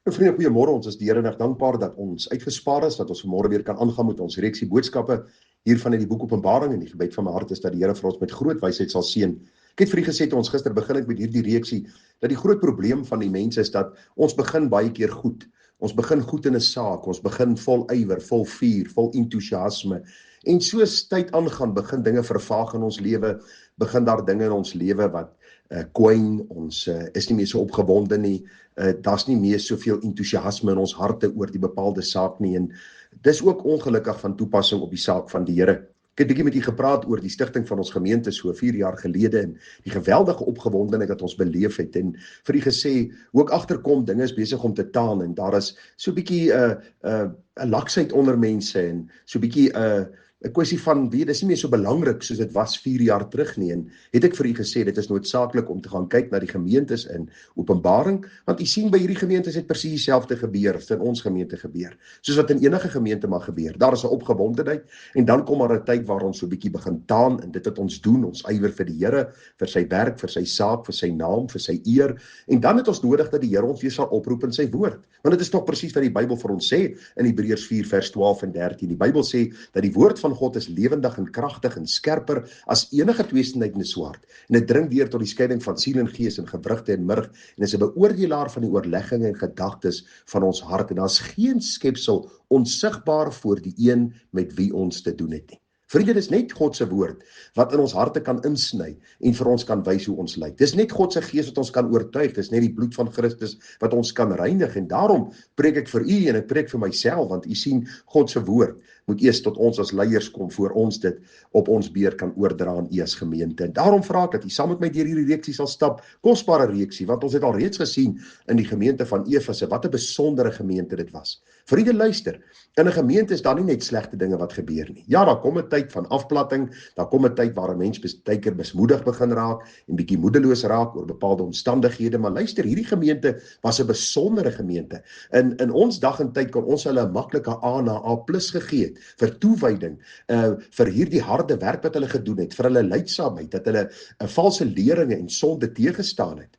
Vriende, goeiemôre. Ons is die Here nog dankbaar dat ons uitgespaar is, dat ons vanmôre weer kan aangaan met ons reeksie boodskappe hiervan uit die boek Openbaring, en die gebed van my hart is dat die Here vir ons met groot wysheid sal seën. Ek het vir u gesê toe ons gister begin het met hierdie reeksie, dat die groot probleem van die mense is dat ons begin baie keer goed. Ons begin goed in 'n saak, ons begin vol ywer, vol vuur, vol entoesiasme. En soos tyd aangaan, begin dinge vervaag in ons lewe, begin daar dinge in ons lewe wat kwyn, ons is nie meer so opgewonde nie, daar's nie meer soveel entoesiasme in ons harte oor die bepaalde saak nie, en dis ook ongelukkig van toepassing op die saak van die Here. Ek het bietjie met u gepraat oor die stigting van ons gemeente so 4 jaar gelede, en die geweldige opgewondenheid wat ons beleef het, en vir u gesê, hoe ek agterkom, dinge is besig om te taan, en daar is so bietjie 'n laksheid onder mense, en so bietjie 'n kwessie van, dis nie meer so belangrik soos dit was 4 jaar terug nie, en het ek vir u gesê, dit is noodsaaklik om te gaan kyk na die gemeentes in Openbaring, want u sien by hierdie gemeentes het presies dieselfde gebeur, as in ons gemeente gebeur, soos wat in enige gemeente mag gebeur. Daar is 'n opgewondenheid, en dan kom maar 'n tyd waar ons so bietjie begin taan, en dit wat ons doen, ons ywer vir die Here, vir sy werk, vir sy saak, vir sy naam, vir sy eer, en dan het ons nodig dat die Here ons weer sal oproep in sy woord, want dit is toch presies wat die Bybel vir ons sê, in Hebreërs 4 vers 12 en 13, die Bybel sê, dat die woord van God is lewendig en kragtig en skerper as enige tweesnydende swaard, en dit dring deur tot die skeiding van siel en gees en gewrigte en murg, en is 'n beoordelaar van die oorlegginge en gedagtes van ons hart, en daar's geen skepsel onsigbaar voor die een met wie ons te doen het nie. Vriende, dis net God se woord wat in ons harte kan insny en vir ons kan wys hoe ons lyk. Dis net God se gees wat ons kan oortuig, dis net die bloed van Christus wat ons kan reinig, en daarom preek ek vir u en ek preek vir myself, want u sien, God se woord moet eers tot ons as leiers kom, voor ons dit op ons beurt kan oordra aan u as gemeente. En daarom vra ek dat u saam met my deur hierdie reeksie sal stap, kosbare reeksie, want ons het al reeds gesien in die gemeente van Efese, wat 'n besondere gemeente dit was. Vriende, luister, in 'n gemeente is daar nie net slegte dinge wat gebeur nie. Ja, daar kom 'n tyd van afplatting, daar kom 'n tyd waar 'n mens baie keer besmoedig begin raak, en bietjie moedeloos raak oor bepaalde omstandighede, maar luister, hierdie gemeente was 'n besondere gemeente. In ons dag en tyd kon ons hulle 'n maklike A na A+ gegee het, vir toewyding, vir hierdie harde werk wat hulle gedoen het, vir hulle lydsaamheid, dat hulle valse leringe en sonde teëgestaan het.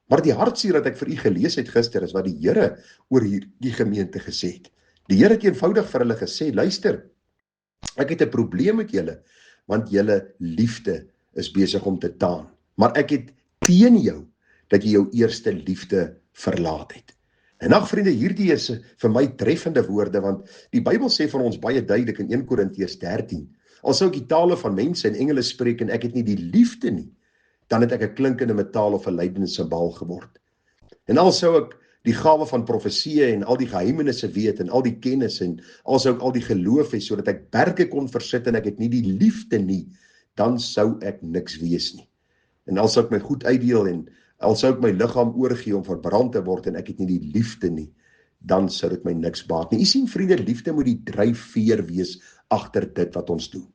Maar die hartseer wat ek vir u gelees het gister, is wat die Here oor hierdie gemeente gesê het. Die Here het eenvoudig vir hulle gesê, luister, ek het 'n probleem met julle, want julle liefde is besig om te taan. Maar ek het teen jou, dat jy jou eerste liefde verlaat het. En ag vriende, hierdie is vir my treffende woorde, want die Bybel sê van ons baie duidelik in 1 Korintiërs 13, al sou ek die tale van mense en engele spreek en ek het nie die liefde nie, dan het ek 'n klinkende metaal of 'n lydende simbaal geword. En al sou ek die gawe van profeseë en al die geheimenisse weet en al die kennis en al sou ek al die geloof hê sodat ek berge kon versit en ek het nie die liefde nie, dan sou ek niks wees nie. En al sou ek my goed uitdeel en al sou ek my liggaam oorgee om verbrand te word en ek het nie die liefde nie, dan sou dit my niks baat nie. U sien vriende, liefde moet die dryfveer wees agter dit wat ons doen.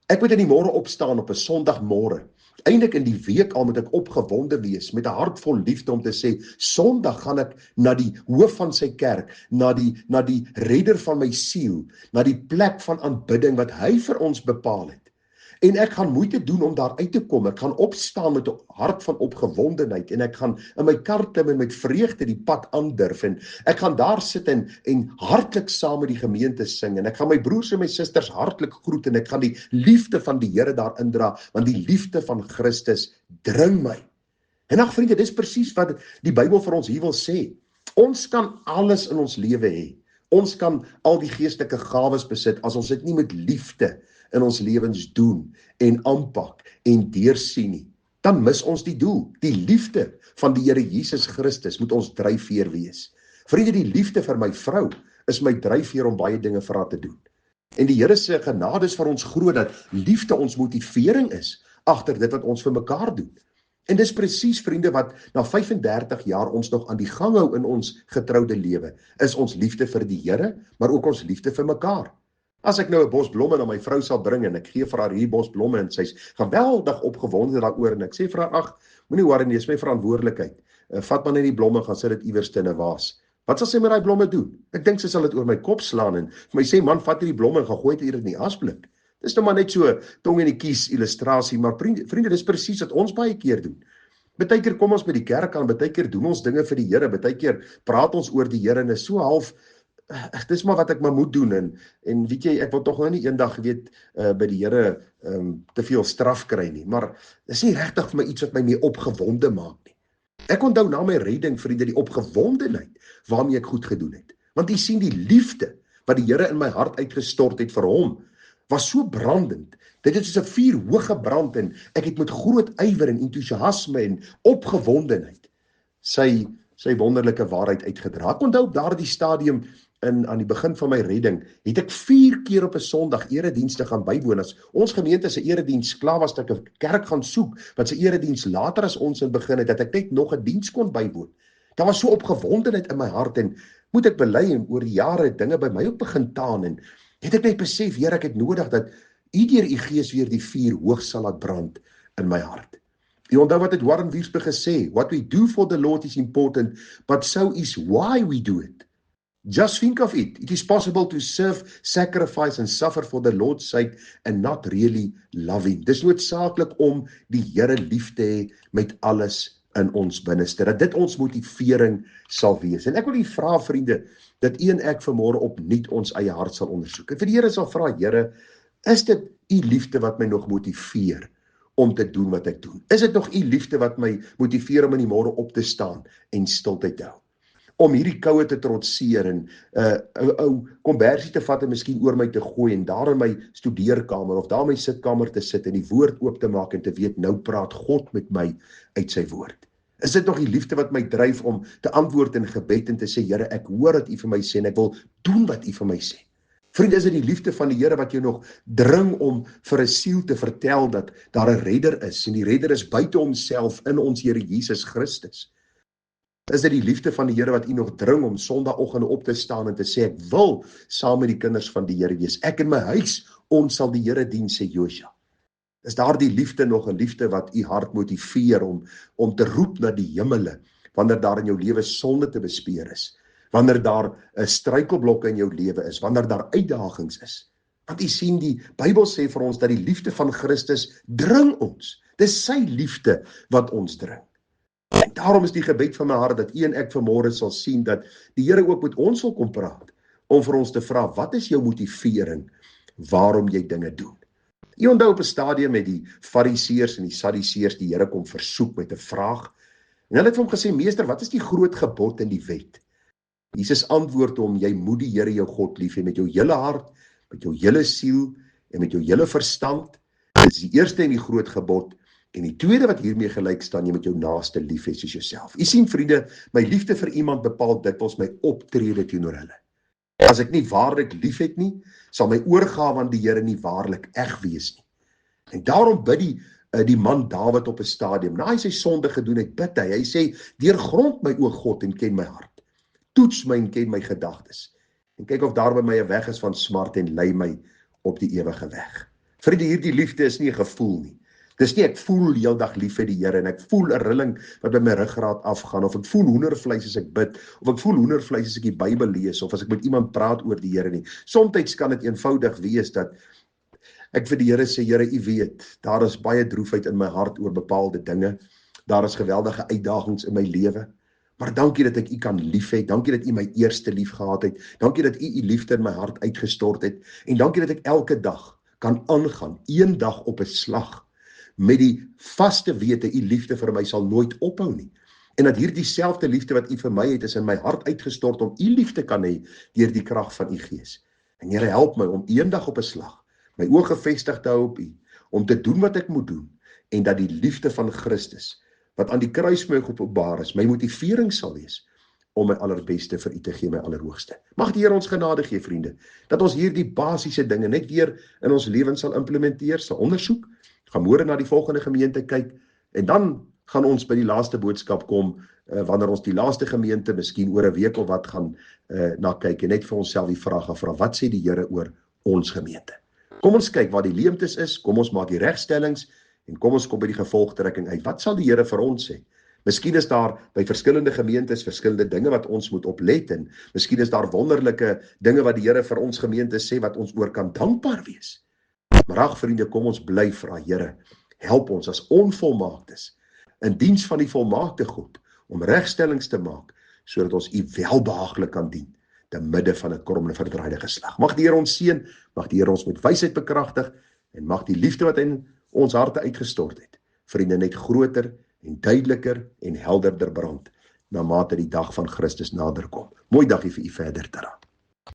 Ek moet in die môre opstaan op 'n Sondagmôre. Eindelik in die week al moet ek opgewonde wees, met 'n hart vol liefde om te sê, Sondag gaan ek na die hoof van sy kerk, na die redder van my siel, na die plek van aanbidding wat hy vir ons bepaal het. En ek gaan moeite doen om daar uit te kom, ek gaan opstaan met 'n hart van opgewondenheid, en ek gaan in my kar klim en met vreugde die pad aandurf, en ek gaan daar sit en hartlik saam met die gemeente sing, en ek gaan my broers en my susters hartlik groet, en ek gaan die liefde van die Here daar indra, want die liefde van Christus dring my. En ag vriende, dis presies wat die Bybel vir ons hier wil sê. Ons kan alles in ons lewe hê. Ons kan al die geestelike gawes besit, as ons dit nie met liefde in ons lewens doen en aanpak en deursien nie, dan mis ons die doel. Die liefde van die Here Jesus Christus moet ons dryfveer wees. Vriende, die liefde vir my vrou is my dryfveer om baie dinge vir haar te doen. En die Here se genade is vir ons groot, dat liefde ons motivering is agter dit wat ons vir mekaar doen. En dis presies, vriende, wat na 35 jaar ons nog aan die gang hou in ons getroude lewe, is ons liefde vir die Here, maar ook ons liefde vir mekaar. As ek nou 'n bos blomme na my vrou sal bring en ek gee vir haar hierdie bos blomme en sy's geweldig opgewonde daaroor en ek sê vir haar, ag, moenie worry nie, dis my verantwoordelikheid. Vat maar net die blomme, gaan sit dit iewers in 'n vaas. Wat sal sy met daai blomme doen? Ek dink sy sal dit oor my kop slaan en vir my sê, man, vat hierdie blomme en gaan gooi dit hier in die asblik. Dis nou maar net so tong in die kies illustrasie, maar vriende, dis presies wat ons baie keer doen. Baie keer kom ons by die kerk aan, baie keer doen ons dinge vir die Here, baie keer praat ons oor die Here en is so half dis maar wat ek maar moet doen en weet jy, ek wil tog nou nie eendag weet by die Here te veel straf kry nie, maar dis nie regtig vir my iets wat my mee opgewonde maak nie. Ek onthou na my redding, vriende, die opgewondenheid waarmee ek goed gedoen het. Want jy sien die liefde wat die Here in my hart uitgestort het vir hom, was so brandend. Dit het soos 'n vuur hoog gebrand en ek het met groot ywer en entoesiasme en opgewondenheid sy wonderlike waarheid uitgedra. Ek onthou op daardie stadium aan die begin van my redding, het ek 4 keer op 'n Sondag eredienste gaan bywoon. As ons gemeente se erediens klaar was, dat ek 'n kerk gaan soek wat se erediens later as ons in begin het, dat ek net nog 'n diens kon bywoon. Daar was so opgewondenheid in my hart en moet ek bely en oor die jare dinge by my ook begin taan en het ek net besef, Here, ek het nodig dat U deur U Gees weer die vuur hoog sal laat brand in my hart. U onthou wat het Warren Wiersbe gesê, what we do for the Lord is important, but so is why we do it. Just think of it. It is possible to serve, sacrifice and suffer for the Lord's sake and not really love Him. Dis noodsaaklik om die Here lief te hê met alles in ons binneste, dat dit ons motivering sal wees. En ek wil U vra, vriende, dat U en ek vanmôre opnuut ons eie hart sal ondersoek. En vir die Here sal vra, Here, is dit U liefde wat my nog motiveer om te doen wat ek doen? Is dit nog U liefde wat my motiveer om in die môre op te staan en stiltyd te hou? Om hierdie koue te trotseer en ou kombersie te vat en miskien oor my te gooi en daar in my studeerkamer of daar in my sitkamer te sit en die woord oop te maak en te weet, nou praat God met my uit sy woord. Is dit nog die liefde wat my dryf om te antwoord in gebed en te sê, Here, ek hoor wat U vir my sê en ek wil doen wat U vir my sê. Vriende, is dit die liefde van die Here wat jou nog dring om vir 'n siel te vertel dat daar 'n redder is en die redder is buite homself in ons Here Jesus Christus? Is dit die liefde van die Here wat U nog dring om Sondagoggend op te staan en te sê, ek wil saam met die kinders van die Here wees. Ek en my huis, ons sal die Here dien, sê Josua. Is daar die liefde nog 'n liefde wat U hart motiveer om te roep na die hemele, wanneer daar in jou lewe sonde te bespeer is, wanneer daar 'n struikelblokke in jou lewe is, wanneer daar uitdagings is? Want U sien, die Bybel sê vir ons dat die liefde van Christus dring ons. Dis sy liefde wat ons dring. En daarom is die gebed van my hart dat U en ek vanmôre sal sien dat die Here ook met ons wil kom praat, om vir ons te vra, wat is jou motivering, waarom jy dinge doen? U onthou op 'n stadium met die Fariseërs en die Sadduseërs die Here kom versoek met 'n vraag. En hulle het vir hom gesê, Meester, wat is die groot gebod in die wet? Jesus antwoord hom, jy moet die Here jou God lief hê met jou hele hart, met jou hele siel en met jou hele verstand. Dit is die eerste en die groot gebod. En die tweede wat hiermee gelyk staan, jy moet jou naaste lief hê soos jouself. U sien, vriende, my liefde vir iemand bepaal dikwels my optrede teenoor hulle. As ek nie waarlik lief het nie, sal my oorgawe aan die Here nie waarlik eg wees nie. En daarom bid die man Dawid op 'n stadium, na hy sy sonde gedoen het, bid hy sê, deurgrond my o God en ken my hart. Toets my en ken my gedagtes. En kyk of daar by my 'n weg is van smart en lei my op die ewige weg. Vriende, hierdie liefde is nie 'n gevoel nie. Dis nie ek voel die hele dag lief vir die Here en ek voel 'n rilling wat by my ruggraat afgaan, of ek voel hoendervleis as ek bid, of ek voel hoendervleis as ek die Bybel lees, of as ek met iemand praat oor die Here nie. Somstyds kan dit eenvoudig wees dat ek vir die Here sê, Here, U weet, daar is baie droefheid in my hart oor bepaalde dinge. Daar is geweldige uitdagings in my lewe. Maar dankie dat ek U kan lief hê. Dankie dat U my eerste lief gehad het. Dankie dat U liefde in my hart uitgestort het. En dankie dat ek elke dag kan aangaan, een dag op 'n slag, met die vaste wete, U liefde vir my sal nooit ophou nie. En dat hierdie selfde liefde wat U vir my het, is in my hart uitgestort om U lief te kan hê deur die krag van U Gees. En Here, help my om eendag op 'n slag my oë gefestig te hou op U, om te doen wat ek moet doen, en dat die liefde van Christus, wat aan die kruis my geopenbaar is, my motivering sal wees om my allerbeste vir U te gee, my allerhoogste. Mag die Here ons genade gee, vriende, dat ons hierdie basiese dinge net weer in ons lewens sal implementeer, sal ondersoek, gaan môre na die volgende gemeente kyk, en dan gaan ons by die laaste boodskap kom, wanneer ons die laaste gemeente, miskien oor 'n week of wat gaan na kyk, en net vir onsself die vraag gaan vra, wat sê die Here oor ons gemeente? Kom ons kyk waar die leemtes is, kom ons maak die regstellings, en kom ons kom by die gevolgtrekking uit. Wat sal die Here vir ons sê? Miskien is daar by verskillende gemeentes verskillende dinge wat ons moet oplet, en miskien is daar wonderlike dinge wat die Here vir ons gemeente sê, wat ons oor kan dankbaar wees. Maar ag vriende, kom ons bly vra, Here, help ons as onvolmaaktes, in diens van die volmaakte God, om regstellings te maak, sodat ons U welbehaaglik kan dien, te midde van 'n krom en verdraaide geslag. Mag die Here ons seën, mag die Here ons met wysheid bekragtig, en mag die liefde wat in ons harte uitgestort het, vriende, net groter en duideliker en helderder brand, na mate die dag van Christus nader kom. Mooi dagie vir u verder, Tara.